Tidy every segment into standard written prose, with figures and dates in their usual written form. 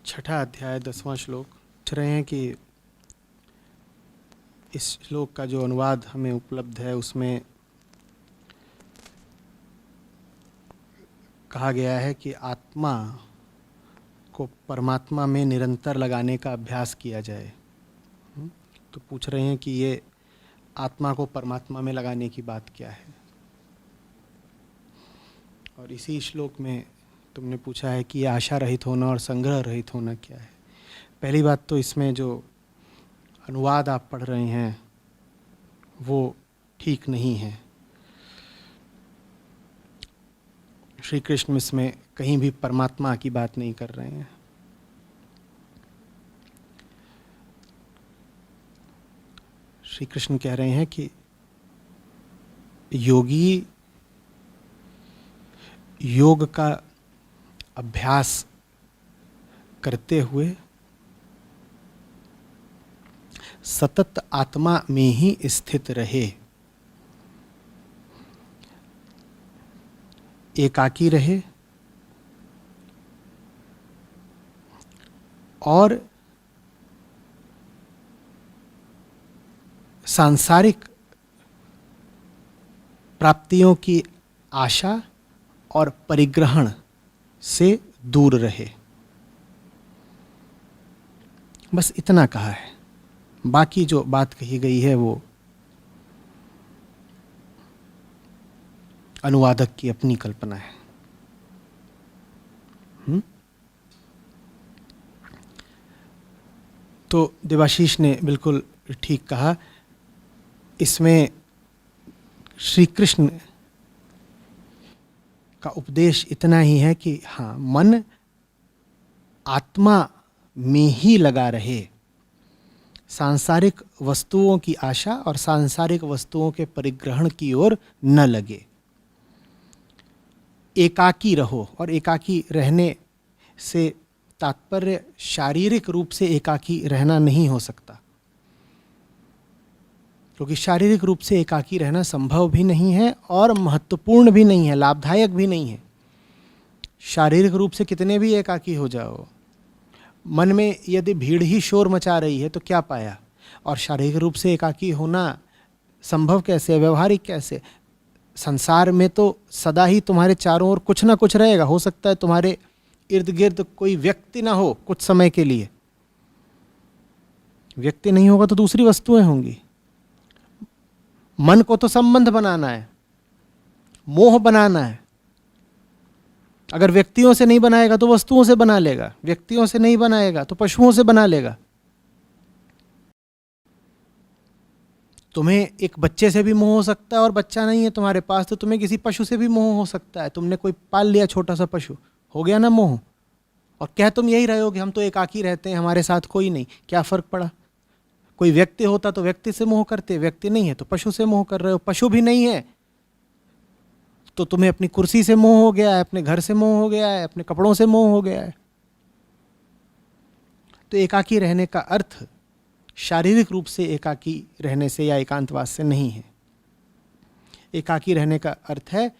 छठा अध्याय 10वां श्लोक पूछ रहे हैं कि इस श्लोक का जो अनुवाद हमें उपलब्ध है उसमें कहा गया है कि आत्मा को परमात्मा में निरंतर लगाने का अभ्यास किया जाए। तो पूछ रहे हैं कि ये आत्मा को परमात्मा में लगाने की बात क्या है। और इसी श्लोक में तुमने पूछा है कि ये आशा रहित होना और संग्रह रहित होना क्या है। पहली बात तो इसमें जो अनुवाद आप पढ़ रहे हैं वो ठीक नहीं है। श्री कृष्ण इसमें कहीं भी परमात्मा की बात नहीं कर रहे हैं। श्री कृष्ण कह रहे हैं कि योगी योग का अभ्यास करते हुए सतत आत्मा में ही स्थित रहे, एकाकी रहे और सांसारिक प्राप्तियों की आशा और परिग्रहण से दूर रहे। बस इतना कहा है। बाकी जो बात कही गई है वो अनुवादक की अपनी कल्पना है। तो देवाशीष ने बिल्कुल ठीक कहा। इसमें श्री कृष्ण का उपदेश इतना ही है कि हाँ, मन आत्मा में ही लगा रहे, सांसारिक वस्तुओं की आशा और सांसारिक वस्तुओं के परिग्रहण की ओर न लगे। एकाकी रहो, और एकाकी रहने से तात्पर्य शारीरिक रूप से एकाकी रहना नहीं हो सकता, क्योंकि शारीरिक रूप से एकाकी रहना संभव भी नहीं है और महत्वपूर्ण भी नहीं है, लाभदायक भी नहीं है। शारीरिक रूप से कितने भी एकाकी हो जाओ, मन में यदि भीड़ ही शोर मचा रही है तो क्या पाया। और शारीरिक रूप से एकाकी होना संभव कैसे, व्यवहारिक कैसे। संसार में तो सदा ही तुम्हारे चारों ओर कुछ ना कुछ रहेगा। हो सकता है तुम्हारे इर्द गिर्द कोई व्यक्ति ना हो कुछ समय के लिए, व्यक्ति नहीं होगा तो दूसरी वस्तुएं होंगी। मन को तो संबंध बनाना है, मोह बनाना है। अगर व्यक्तियों से नहीं बनाएगा तो वस्तुओं से बना लेगा, व्यक्तियों से नहीं बनाएगा तो पशुओं से बना लेगा। तुम्हें एक बच्चे से भी मोह हो सकता है और बच्चा नहीं है तुम्हारे पास तो तुम्हें किसी पशु से भी मोह हो सकता है। तुमने कोई पाल लिया छोटा सा पशु, हो गया ना मोह। और क्या तुम यही रहे हो कि हम तो एकाकी रहते हैं, हमारे साथ कोई नहीं, क्या फर्क पड़ा। कोई व्यक्ति होता तो व्यक्ति से मोह करते, व्यक्ति नहीं है तो पशु से मोह कर रहे हो। पशु भी नहीं है तो तुम्हें अपनी कुर्सी से मोह हो गया है, अपने घर से मोह हो गया है, अपने कपड़ों से मोह हो गया है। तो एकाकी रहने का अर्थ शारीरिक रूप से एकाकी रहने से या एकांतवास से नहीं है। एकाकी रहने का अर्थ है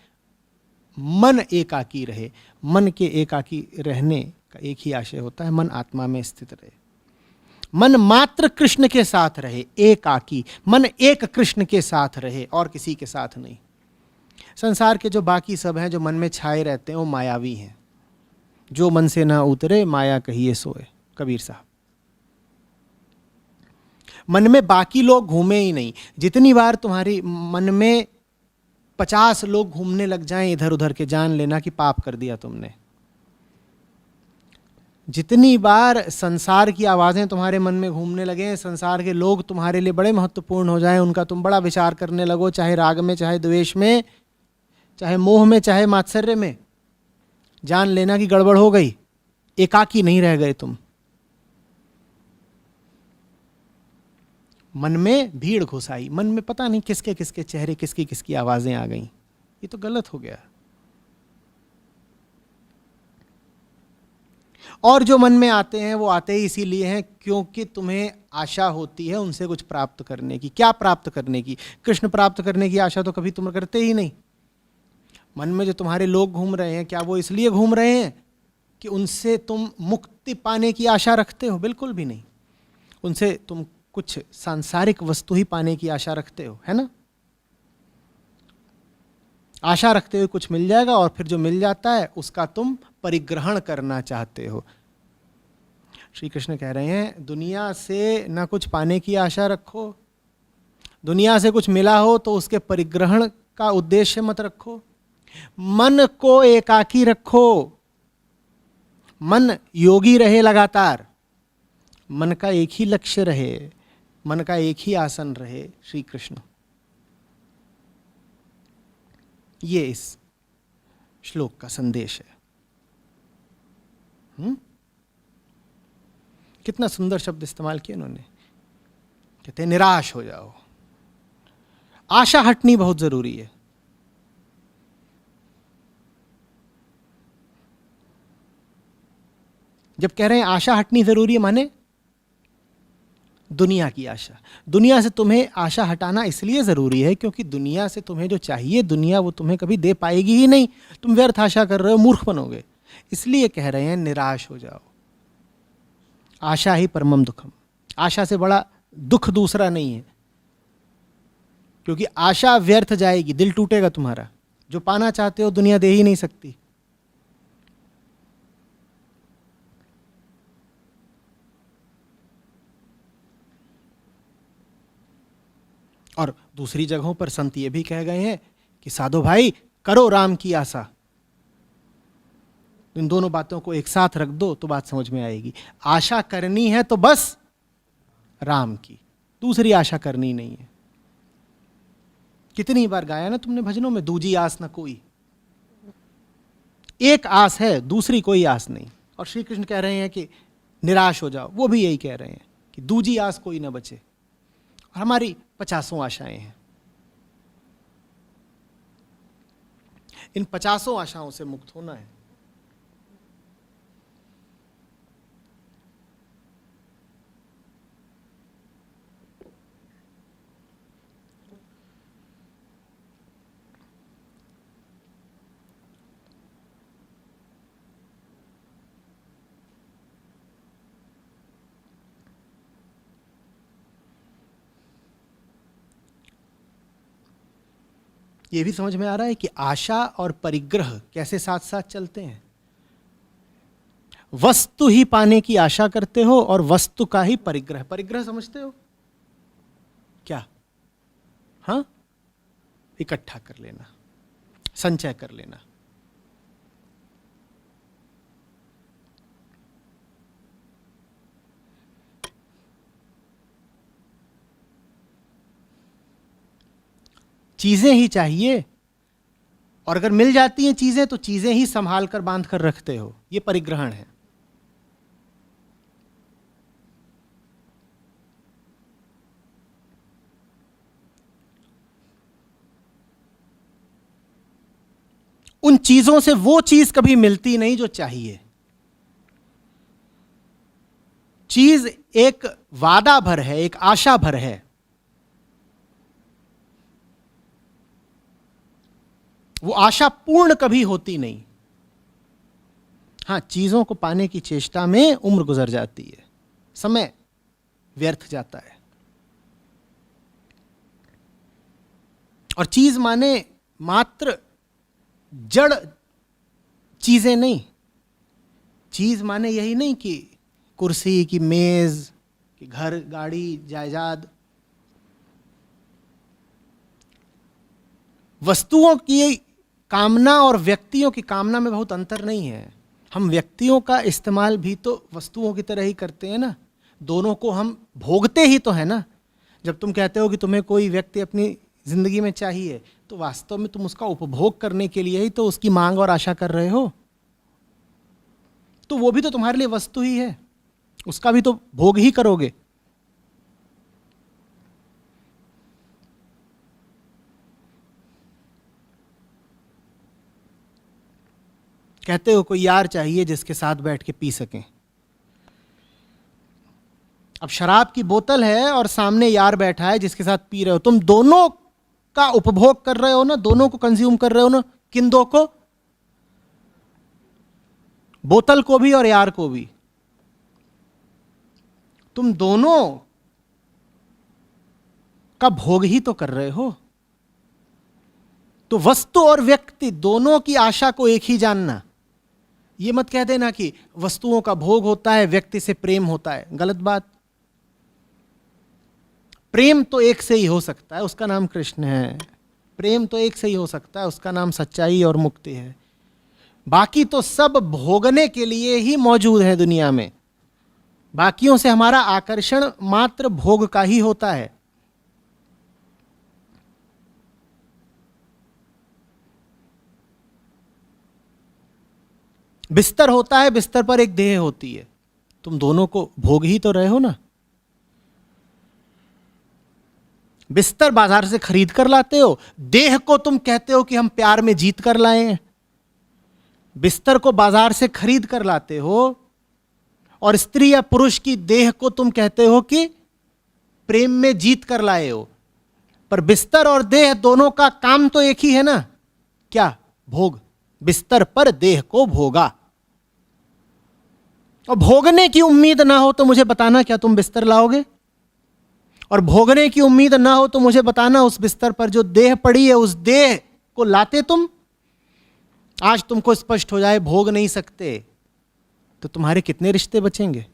मन एकाकी रहे। मन के एकाकी रहने का एक ही आशय होता है, मन आत्मा में स्थित रहे, मन मात्र कृष्ण के साथ रहे। एकाकी मन एक कृष्ण के साथ रहे और किसी के साथ नहीं। संसार के जो बाकी सब हैं जो मन में छाए रहते हैं वो मायावी हैं। जो मन से ना उतरे माया कहिए सोए, कबीर साहब। मन में बाकी लोग घूमे ही नहीं। जितनी बार तुम्हारी मन में 50 लोग घूमने लग जाएं इधर उधर के, जान लेना कि पाप कर दिया तुमने। जितनी बार संसार की आवाज़ें तुम्हारे मन में घूमने लगे, संसार के लोग तुम्हारे लिए बड़े महत्वपूर्ण हो जाएं, उनका तुम बड़ा विचार करने लगो, चाहे राग में, चाहे द्वेष में, चाहे मोह में, चाहे मात्सर्य में, जान लेना कि गड़बड़ हो गई। एकाकी नहीं रह गए तुम। मन में भीड़ घुस आई, मन में पता नहीं किसके किसके चेहरे, किसकी किसकी आवाज़ें आ गईं। ये तो गलत हो गया। और जो मन में आते हैं वो आते ही इसीलिए हैं क्योंकि तुम्हें आशा होती है उनसे कुछ प्राप्त करने की। क्या प्राप्त करने की? कृष्ण प्राप्त करने की आशा तो कभी तुम करते ही नहीं। मन में जो तुम्हारे लोग घूम रहे हैं, क्या वो इसलिए घूम रहे हैं कि उनसे तुम मुक्ति पाने की आशा रखते हो, बिल्कुल भी नहीं। उनसे तुम कुछ सांसारिक वस्तु ही पाने की आशा रखते हो, है ना। आशा रखते हुए कुछ मिल जाएगा और फिर जो मिल जाता है उसका तुम परिग्रहण करना चाहते हो। श्री कृष्ण कह रहे हैं दुनिया से ना कुछ पाने की आशा रखो, दुनिया से कुछ मिला हो तो उसके परिग्रहण का उद्देश्य मत रखो। मन को एकाकी रखो, मन योगी रहे, लगातार मन का एक ही लक्ष्य रहे, मन का एक ही आसन रहे, श्री कृष्ण। ये इस श्लोक का संदेश है। कितना सुंदर शब्द इस्तेमाल किया उन्होंने। कहते हैं निराश हो जाओ, आशा हटनी बहुत जरूरी है। जब कह रहे हैं आशा हटनी जरूरी है, माने दुनिया की आशा। दुनिया से तुम्हें आशा हटाना इसलिए जरूरी है क्योंकि दुनिया से तुम्हें जो चाहिए दुनिया वो तुम्हें कभी दे पाएगी ही नहीं। तुम व्यर्थ आशा कर रहे हो, मूर्ख बनोगे। इसलिए कह रहे हैं निराश हो जाओ। आशा ही परमम दुखम। आशा से बड़ा दुख दूसरा नहीं है, क्योंकि आशा व्यर्थ जाएगी, दिल टूटेगा तुम्हारा। जो पाना चाहते हो दुनिया दे ही नहीं सकती। और दूसरी जगहों पर संत ये भी कह गए हैं कि साधो भाई करो राम की आशा। इन दोनों बातों को एक साथ रख दो तो बात समझ में आएगी। आशा करनी है तो बस राम की, दूसरी आशा करनी नहीं है। कितनी बार गाया ना तुमने भजनों में, दूजी आस न कोई। एक आस है, दूसरी कोई आस नहीं। और श्री कृष्ण कह रहे हैं कि निराश हो जाओ, वो भी यही कह रहे हैं कि दूजी आस कोई ना बचे। और हमारी 50 आशाएं हैं, इन 50 आशाओं से मुक्त होना है। ये भी समझ में आ रहा है कि आशा और परिग्रह कैसे साथ साथ चलते हैं। वस्तु ही पाने की आशा करते हो और वस्तु का ही परिग्रह। परिग्रह समझते हो क्या? हाँ, इकट्ठा कर लेना, संचय कर लेना। चीजें ही चाहिए, और अगर मिल जाती हैं चीजें तो चीजें ही संभाल कर बांध कर रखते हो। यह परिग्रहण है। उन चीजों से वो चीज कभी मिलती नहीं जो चाहिए। चीज एक वादा भर है, एक आशा भर है। वो आशा पूर्ण कभी होती नहीं। हां, चीजों को पाने की चेष्टा में उम्र गुजर जाती है, समय व्यर्थ जाता है। और चीज माने मात्र जड़ चीजें नहीं। चीज माने यही नहीं कि कुर्सी, की मेज, कि घर, गाड़ी, जायदाद। वस्तुओं की कामना और व्यक्तियों की कामना में बहुत अंतर नहीं है। हम व्यक्तियों का इस्तेमाल भी तो वस्तुओं की तरह ही करते हैं ना। दोनों को हम भोगते ही तो है ना। जब तुम कहते हो कि तुम्हें कोई व्यक्ति अपनी जिंदगी में चाहिए, तो वास्तव में तुम उसका उपभोग करने के लिए ही तो उसकी मांग और आशा कर रहे हो। तो वो भी तो तुम्हारे लिए वस्तु ही है, उसका भी तो भोग ही करोगे। कहते हो कोई यार चाहिए जिसके साथ बैठ के पी सकें। अब शराब की बोतल है और सामने यार बैठा है जिसके साथ पी रहे हो। तुम दोनों का उपभोग कर रहे हो ना, दोनों को कंज्यूम कर रहे हो ना। किन दो को? बोतल को भी और यार को भी। तुम दोनों का भोग ही तो कर रहे हो। तो वस्तु और व्यक्ति दोनों की आशा को एक ही जानना। ये मत कह देना कि वस्तुओं का भोग होता है, व्यक्ति से प्रेम होता है, गलत बात। प्रेम तो एक से ही हो सकता है, उसका नाम कृष्ण है। प्रेम तो एक से ही हो सकता है, उसका नाम सच्चाई और मुक्ति है। बाकी तो सब भोगने के लिए ही मौजूद है दुनिया में। बाकियों से हमारा आकर्षण मात्र भोग का ही होता है। बिस्तर होता है, बिस्तर पर एक देह होती है, तुम दोनों को भोग ही तो रहे हो ना। बिस्तर बाजार से खरीद कर लाते हो, देह को तुम कहते हो कि हम प्यार में जीत कर लाए हैं। बिस्तर को बाजार से खरीद कर लाते हो और स्त्री या पुरुष की देह को तुम कहते हो कि प्रेम में जीत कर लाए हो। पर बिस्तर और देह दोनों का काम तो एक ही है ना, क्या? भोग। बिस्तर पर देह को भोगा। और भोगने की उम्मीद ना हो तो मुझे बताना, क्या तुम बिस्तर लाओगे? और भोगने की उम्मीद ना हो तो मुझे बताना, उस बिस्तर पर जो देह पड़ी है उस देह को लाते तुम? आज तुमको स्पष्ट हो जाए भोग नहीं सकते तो तुम्हारे कितने रिश्ते बचेंगे?